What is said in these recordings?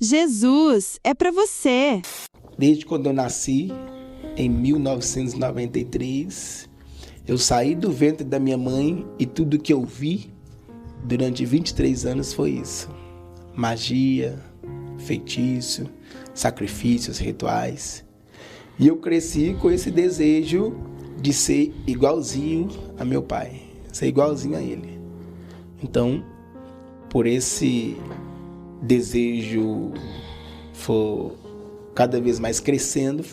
Jesus é para você. Desde quando eu nasci, em 1993, eu saí do ventre da minha mãe e tudo que eu vi durante 23 anos foi isso. Magia, feitiço, sacrifícios, rituais. E eu cresci com esse desejo de ser igualzinho a meu pai, ser igualzinho a ele. Então, por esse desejo foram cada vez mais crescendo,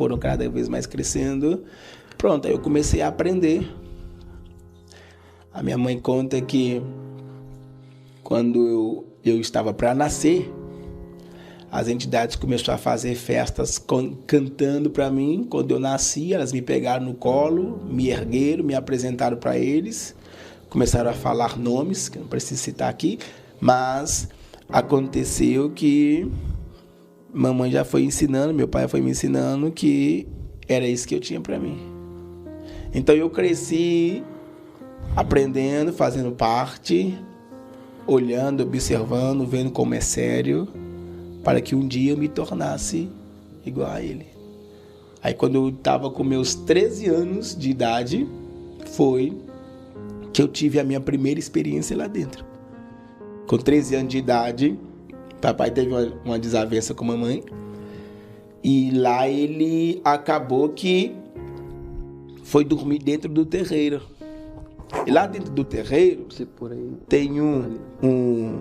pronto, aí eu comecei a aprender. A minha mãe conta que quando eu estava para nascer, as entidades começaram a fazer festas cantando para mim. Quando eu nasci, elas me pegaram no colo, me ergueram, me apresentaram para eles, começaram a falar nomes, que eu não preciso citar aqui, mas aconteceu que mamãe já foi ensinando, meu pai foi me ensinando que era isso que eu tinha para mim. Então eu cresci aprendendo, fazendo parte, olhando, observando, vendo como é sério, para que um dia eu me tornasse igual a ele. Aí quando eu estava com meus 13 anos de idade, foi que eu tive a minha primeira experiência lá dentro. Com 13 anos de idade, papai teve uma desavença com a mamãe, e lá ele acabou que foi dormir dentro do terreiro. E lá dentro do terreiro tem um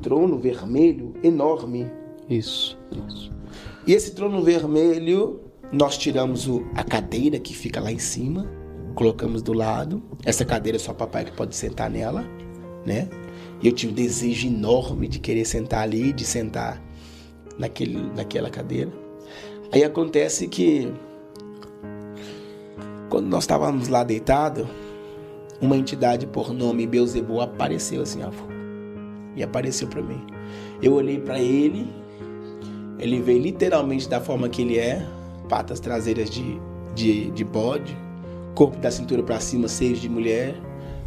trono vermelho enorme. Isso. E esse trono vermelho, nós tiramos a cadeira que fica lá em cima, colocamos do lado. Essa cadeira é só papai que pode sentar nela, né? E eu tive um desejo enorme de querer sentar ali, de sentar naquela cadeira. Aí acontece que, quando nós estávamos lá deitados, uma entidade por nome Beelzebub apareceu assim, ó, e apareceu para mim. Eu olhei para ele, ele veio literalmente da forma que ele é, patas traseiras de bode, corpo da cintura para cima, seios de mulher,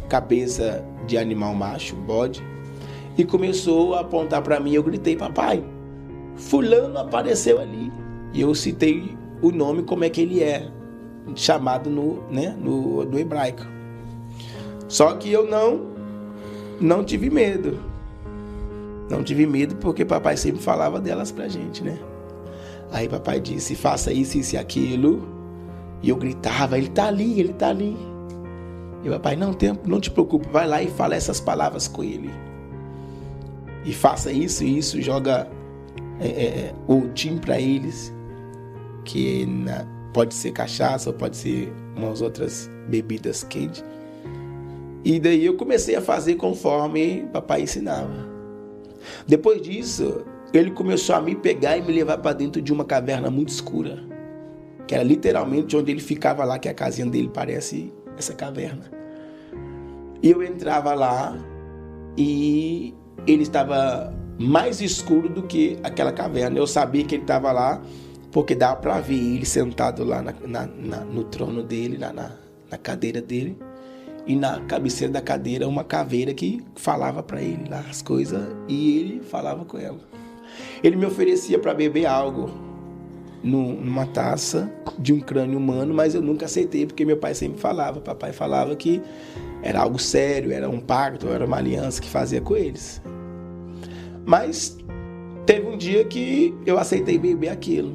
cabeça de animal macho, bode, e começou a apontar para mim. Eu gritei: papai, fulano apareceu ali. E eu citei o nome como é que ele é, chamado no hebraico. Só que eu não tive medo. Não tive medo porque papai sempre falava delas pra gente, né? Aí papai disse: faça isso, isso e aquilo. E eu gritava: ele tá ali. E papai: não te preocupe, vai lá e fala essas palavras com ele. E faça isso, joga o tim pra eles, que pode ser cachaça ou pode ser umas outras bebidas quentes. E daí eu comecei a fazer conforme papai ensinava. Depois disso, ele começou a me pegar e me levar para dentro de uma caverna muito escura, que era literalmente onde ele ficava lá, que a casinha dele parece essa caverna. E eu entrava lá e ele estava mais escuro do que aquela caverna. Eu sabia que ele estava lá porque dava para ver ele sentado lá no trono dele, na cadeira dele. E na cabeceira da cadeira uma caveira que falava para ele lá as coisas e ele falava com ela. Ele me oferecia para beber algo numa taça de um crânio humano, mas eu nunca aceitei porque meu pai sempre falava, papai falava que era algo sério, era um pacto, era uma aliança que fazia com eles. Mas teve um dia que eu aceitei beber aquilo.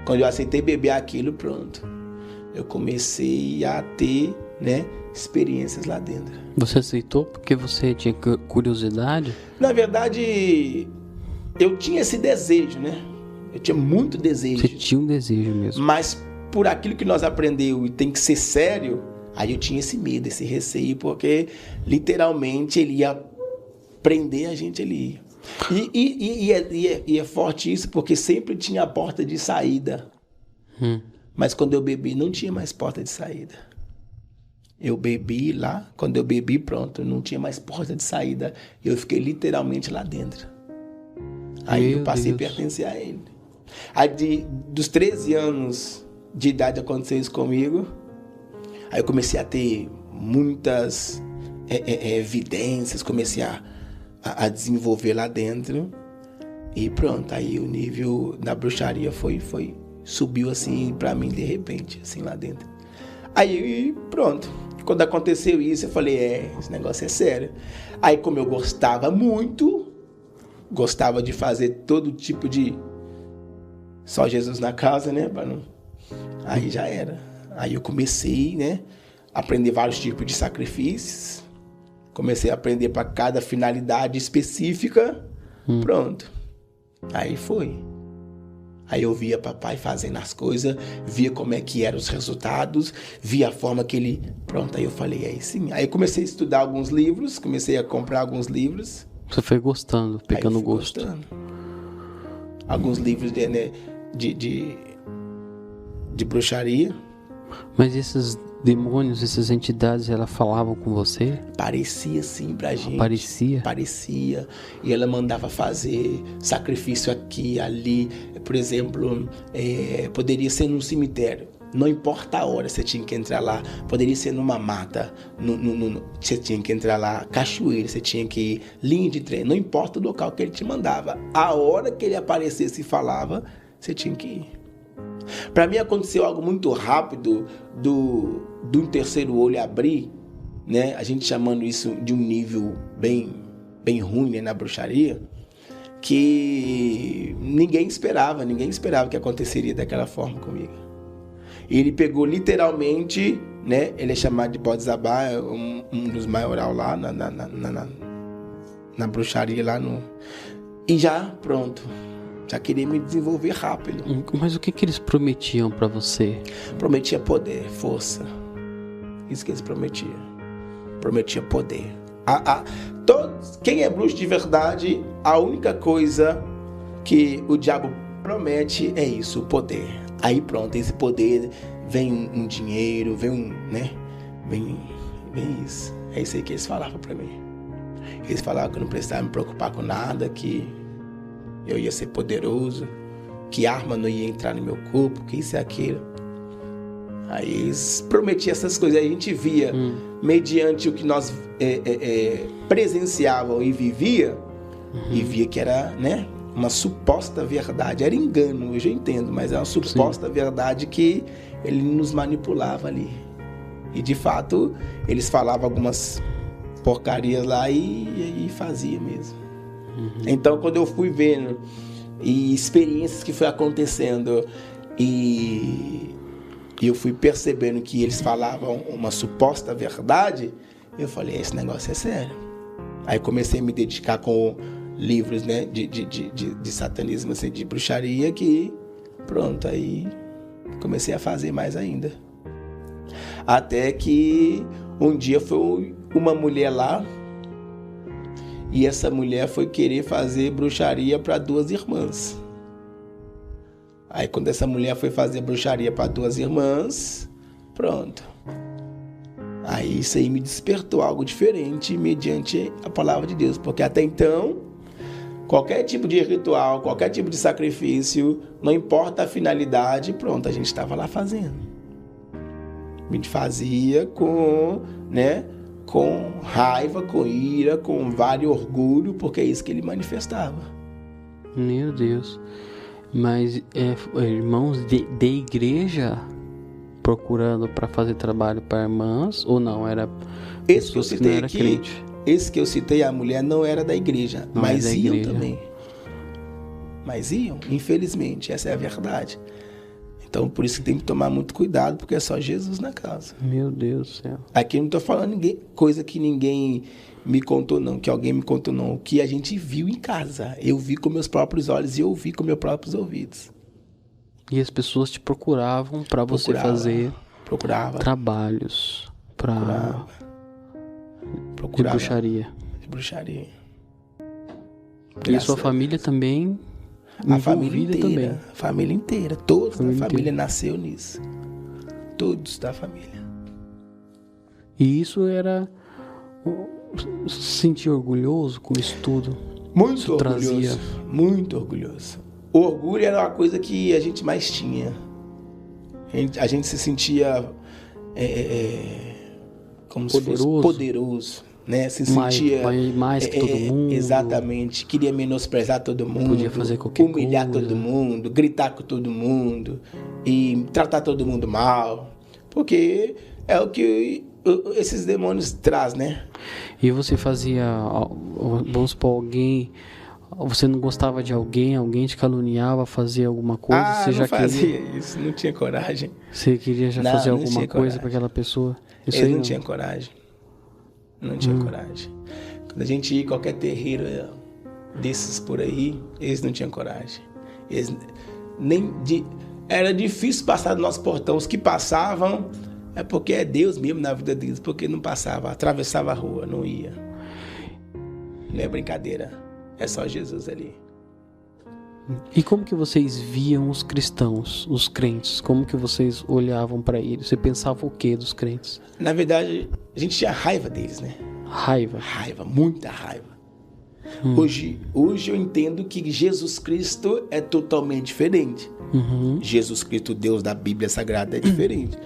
Quando eu aceitei beber aquilo, pronto, eu comecei a ter, experiências lá dentro. Você aceitou porque você tinha curiosidade? Na verdade, eu tinha esse desejo, Eu tinha muito desejo. Você tinha um desejo mesmo. Mas por aquilo que nós aprendemos e tem que ser sério, aí eu tinha esse medo, esse receio, porque literalmente ele ia prender a gente ali. E é forte isso, porque sempre tinha a porta de saída. Mas quando eu bebi, não tinha mais porta de saída. Eu bebi lá, quando eu bebi, pronto, não tinha mais porta de saída. Eu fiquei literalmente lá dentro. Aí eu passei a pertencer a ele. Aí dos 13 anos de idade aconteceu isso comigo. Aí eu comecei a ter muitas evidências, comecei a desenvolver lá dentro. E pronto, aí o nível da bruxaria subiu assim pra mim de repente, assim lá dentro. Aí pronto, quando aconteceu isso eu falei, esse negócio é sério. Aí como eu gostava muito, gostava de fazer todo tipo de... Só Jesus na casa, né? Aí já era. Aí eu comecei, né? A aprender vários tipos de sacrifícios. Comecei a aprender para cada finalidade específica. Pronto. Aí foi. Aí eu via papai fazendo as coisas, via como é que eram os resultados, via a forma que ele... Pronto, aí eu falei, aí sim. Aí eu comecei a estudar alguns livros, comecei a comprar alguns livros. Você foi gostando, pegando gosto. Gostando. Alguns livros de bruxaria. Mas esses demônios, essas entidades, elas falavam com você? Parecia sim pra gente. Parecia? Parecia. E ela mandava fazer sacrifício aqui, ali. Por exemplo, poderia ser num cemitério. Não importa a hora, você tinha que entrar lá. Poderia ser numa mata. Você tinha que entrar lá. Cachoeira, você tinha que ir. Linha de trem. Não importa o local que ele te mandava. A hora que ele aparecesse e falava, você tinha que ir. Para mim aconteceu algo muito rápido do terceiro olho abrir, né? A gente chamando isso de um nível bem ruim, né? Na bruxaria, que ninguém esperava que aconteceria daquela forma comigo. E ele pegou literalmente, né? Ele é chamado de Bodzabá, um dos maioral lá na bruxaria lá no... E já pronto. Já queria me desenvolver rápido. Mas o que eles prometiam pra você? Prometia poder, força. Isso que eles prometiam. Prometia poder. Quem é bruxo de verdade, a única coisa que o diabo promete é isso, o poder. Aí pronto, esse poder vem um dinheiro, né? Vem isso. É isso aí que eles falavam pra mim. Eles falavam que eu não precisava me preocupar com nada, que eu ia ser poderoso, que arma não ia entrar no meu corpo, que isso e aquilo. Aí eles prometiam essas coisas. Aí a gente via, mediante o que nós presenciávamos e vivia, e via que era, né, uma suposta verdade. Era engano, hoje eu entendo, mas era uma suposta verdade que ele nos manipulava ali. E de fato, eles falavam algumas porcarias lá e fazia mesmo. Então, quando eu fui vendo e experiências que foi acontecendo e eu fui percebendo que eles falavam uma suposta verdade, eu falei, esse negócio é sério. Aí comecei a me dedicar com livros, né, de satanismo, assim, de bruxaria, que pronto, aí comecei a fazer mais ainda. Até que um dia foi uma mulher lá, e essa mulher foi querer fazer bruxaria para 2 irmãs. Aí quando essa mulher foi fazer bruxaria para 2 irmãs, pronto. Aí isso aí me despertou algo diferente mediante a palavra de Deus. Porque até então, qualquer tipo de ritual, qualquer tipo de sacrifício, não importa a finalidade, pronto, a gente estava lá fazendo. A gente fazia com, né, com raiva, com ira, com vário orgulho, porque é isso que ele manifestava. Meu Deus. Mas irmãos de igreja procurando para fazer trabalho para irmãs, ou não? Era esse que eu citei que não era aqui, crente. Esse que eu citei, a mulher não era da igreja, Não mas é da iam igreja. também. Mas iam, infelizmente, essa é a verdade. Então, por isso que tem que tomar muito cuidado, porque é só Jesus na casa. Meu Deus do céu. Aqui eu não estou falando coisa que ninguém me contou, não, que alguém me contou, não. O que a gente viu em casa. Eu vi com meus próprios olhos e eu ouvi com meus próprios ouvidos. E as pessoas te procuravam para você fazer trabalhos de bruxaria. De bruxaria. E a sua família também? A família inteira. Também. A família inteira. Todos da família nasceu nisso. Todos da família. E isso era... Se sentir orgulhoso com isso tudo? Muito isso orgulhoso. Trazia... Muito orgulhoso. O orgulho era uma coisa que a gente mais tinha. A gente se sentia como poderoso. Se fosse poderoso. né? Se Mais sentia que todo mundo. Exatamente, queria menosprezar todo mundo, Podia fazer qualquer humilhar coisa. todo mundo, gritar com todo mundo e tratar todo mundo mal, porque é o que esses demônios trazem, né? E você fazia, vamos supor, alguém, você não gostava de alguém te caluniava, fazia alguma coisa, você não já fazia isso, não tinha coragem. Você queria já Não, fazer não alguma tinha coisa coragem. para aquela pessoa? Isso Eles aí não tinham coragem. Não tinha coragem. Quando a gente ia em qualquer terreiro desses por aí, eles não tinham coragem. Era difícil passar do nosso portão. Os que passavam é porque é Deus mesmo na vida deles, porque não passava, atravessava a rua, não ia. Não é brincadeira. É só Jesus ali. E como que vocês viam os cristãos, os crentes? Como que vocês olhavam para eles? Você pensava o que dos crentes? Na verdade, a gente tinha raiva deles, né? Raiva. Raiva, muita raiva. Hoje eu entendo que Jesus Cristo é totalmente diferente. Jesus Cristo, Deus da Bíblia Sagrada, é diferente.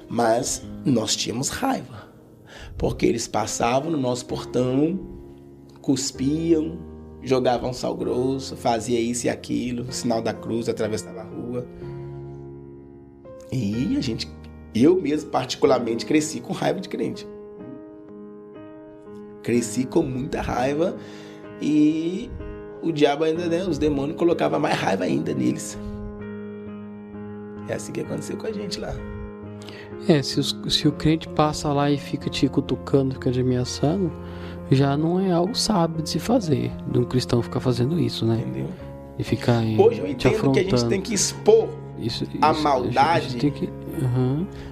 Mas nós tínhamos raiva. Porque eles passavam no nosso portão, cuspiam, jogavam sal grosso, fazia isso e aquilo, sinal da cruz, atravessava a rua. E eu mesmo particularmente cresci com raiva de crente. Cresci com muita raiva e o diabo ainda, né, os demônios colocavam mais raiva ainda neles. É assim que aconteceu com a gente lá. Se o crente passa lá e fica te cutucando, fica te ameaçando, já não é algo sábio de se fazer, de um cristão ficar fazendo isso, né? Entendeu? E ficar Hoje eu te entendo afrontando. que a gente tem que expor a maldade a gente tem que...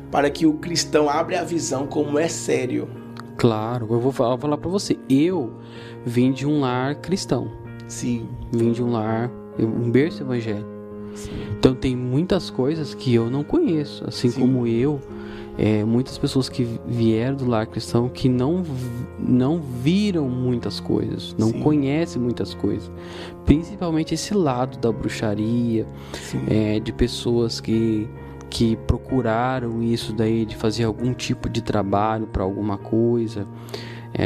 para que o cristão abra a visão como é sério. Claro, eu vou falar pra você. Eu vim de um lar cristão. Sim. Vim de um lar, um berço evangélico. Sim. Então tem muitas coisas que eu não conheço. Assim Sim. como muitas pessoas que vieram do lar cristão que não viram muitas coisas, não Sim. conhecem muitas coisas. Principalmente esse lado da bruxaria, de pessoas que procuraram isso daí, de fazer algum tipo de trabalho para alguma coisa,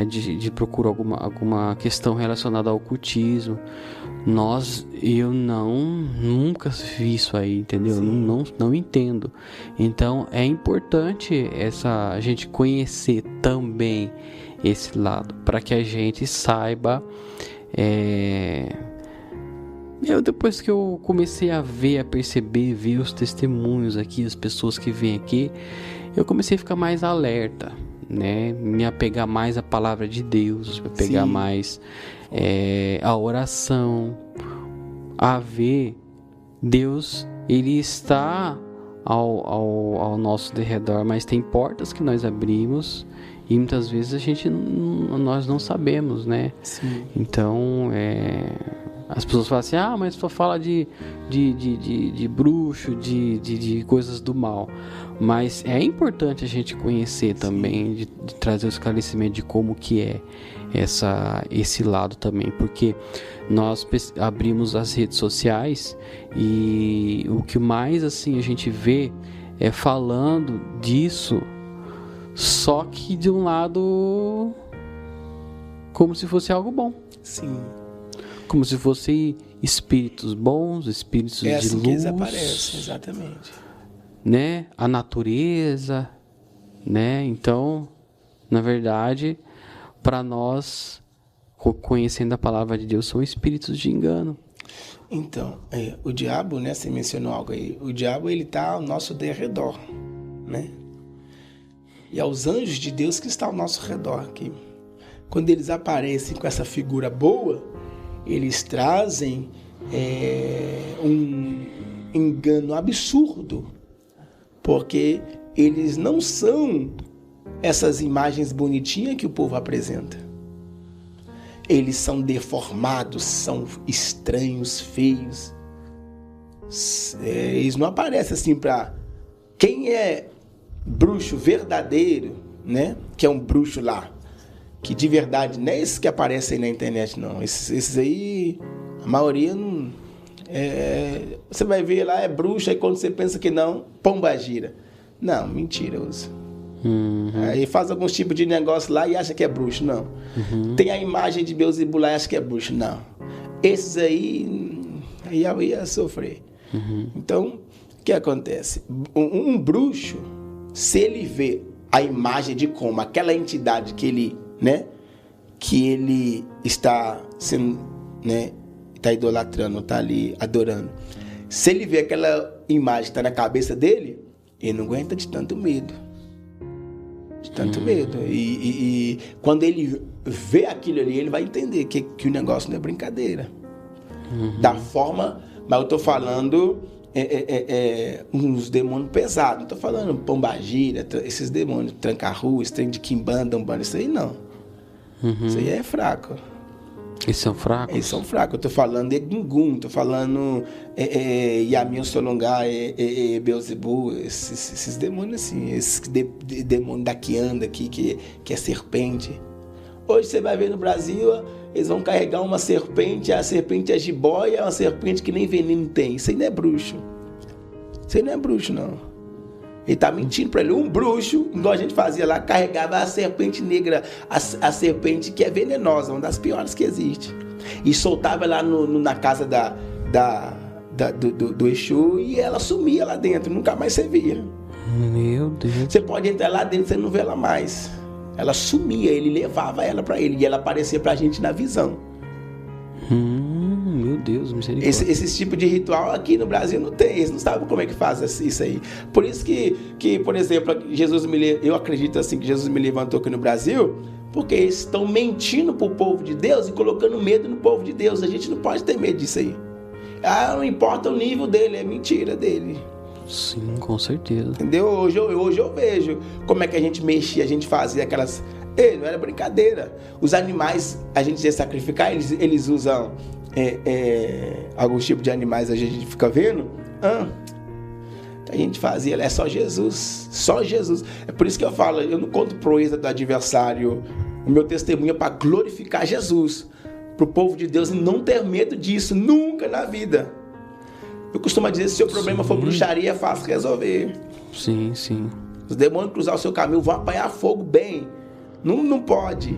de procurar alguma questão relacionada ao ocultismo. Eu nunca vi isso aí, entendeu? Não entendo. Então é importante a gente conhecer também esse lado, para que a gente saiba. Depois que eu comecei a perceber, ver os testemunhos aqui, as pessoas que vêm aqui, eu comecei a ficar mais alerta, né? Me apegar mais à palavra de Deus, me apegar mais à oração, a ver Deus, Ele está ao nosso derredor, mas tem portas que nós abrimos e muitas vezes nós não sabemos, né? Sim. Então, as pessoas falam assim, mas só fala de bruxo, de coisas do mal. Mas é importante a gente conhecer também, de trazer o esclarecimento de como que é esse lado também. Porque nós abrimos as redes sociais e o que mais assim a gente vê é falando disso, só que de um lado como se fosse algo bom. Sim. Como se fossem espíritos bons, espíritos de assim luz. Que eles aparecem, exatamente. Né? A natureza, né? Então, na verdade, para nós, conhecendo a palavra de Deus, são espíritos de engano. Então, o diabo, né? Você mencionou algo aí. O diabo, ele está ao nosso derredor, né? E aos anjos de Deus que estão ao nosso redor aqui. Quando eles aparecem com essa figura boa, eles trazem um engano absurdo, porque eles não são essas imagens bonitinhas que o povo apresenta. Eles são deformados, são estranhos, feios. Eles não aparecem assim para quem é bruxo verdadeiro, né? Que é um bruxo lá, que de verdade não é esses que aparecem na internet, não. Esses aí, a maioria não. Você vai ver lá, é bruxa, e quando você pensa que não, pomba gira. Não, mentiroso. Aí faz alguns tipos de negócio lá e acha que é bruxo, não. Tem a imagem de Beelzebub lá e acha que é bruxo, não. Esses aí ia sofrer. Então, o que acontece? Um bruxo, se ele vê a imagem de como aquela entidade que ele, né, que ele está sendo, né, está idolatrando, está ali adorando, se ele vê aquela imagem que está na cabeça dele, ele não aguenta de tanto medo. De tanto medo. E quando ele vê aquilo ali, ele vai entender que o negócio não é brincadeira. Da forma, mas eu tô falando uns demônios pesados. Não tô falando pombagira, esses demônios, tranca-rua, esse trem de quimbanda, umbanda, isso aí não. Isso aí é fraco. Eles são fracos? Eles são fracos. Eu tô falando de Gungun, tô falando Yamin Solongá, Beelzebub, esses demônios assim, esses demônios da que anda aqui, que é serpente. Hoje você vai ver no Brasil, eles vão carregar uma serpente, a serpente é jiboia, é uma serpente que nem veneno tem. Isso aí não é bruxo. Isso aí não é bruxo, não. Ele tá mentindo para ele. Um bruxo, igual a gente fazia lá, carregava a serpente negra, a serpente que é venenosa, uma das piores que existe. E soltava lá na casa do Exu e ela sumia lá dentro, nunca mais você via. Meu Deus. Você pode entrar lá dentro, você não vê ela mais. Ela sumia, ele levava ela para ele e ela aparecia pra gente na visão. Meu Deus, misericórdia. Esse tipo de ritual aqui no Brasil não tem, eles não sabem como é que faz isso aí. Por isso que por exemplo, eu acredito assim que Jesus me levantou aqui no Brasil, porque eles estão mentindo pro povo de Deus e colocando medo no povo de Deus. A gente não pode ter medo disso aí. Não importa o nível dele, é mentira dele. Sim, com certeza. Entendeu? Hoje eu vejo como é que a gente mexia, a gente fazia aquelas... não era brincadeira. Os animais, a gente ia sacrificar, eles usam alguns tipos de animais, a gente fica vendo. A gente fazia, é só Jesus. Só Jesus. É por isso que eu falo, eu não conto proeza do adversário. O meu testemunho é para glorificar Jesus. Para o povo de Deus não ter medo disso, nunca na vida. Eu costumo dizer, se o seu problema for bruxaria, é fácil resolver. Sim. Os demônios cruzar o seu caminho vão apanhar fogo bem. Não pode.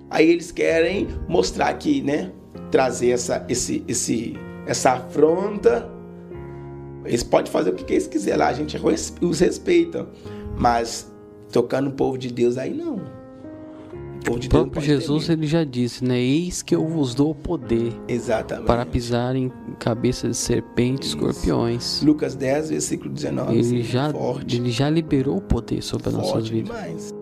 Aí eles querem mostrar aqui, né? Trazer essa afronta. Eles podem fazer o que eles quiserem lá, a gente os respeita. Mas tocando o povo de Deus, aí não. O próprio Jesus, ele já disse, né? Eis que eu vos dou poder. Exatamente. Para pisar em cabeça de serpentes, escorpiões. Lucas 10, versículo 19. Ele já liberou o poder sobre as nossas vidas. Demais.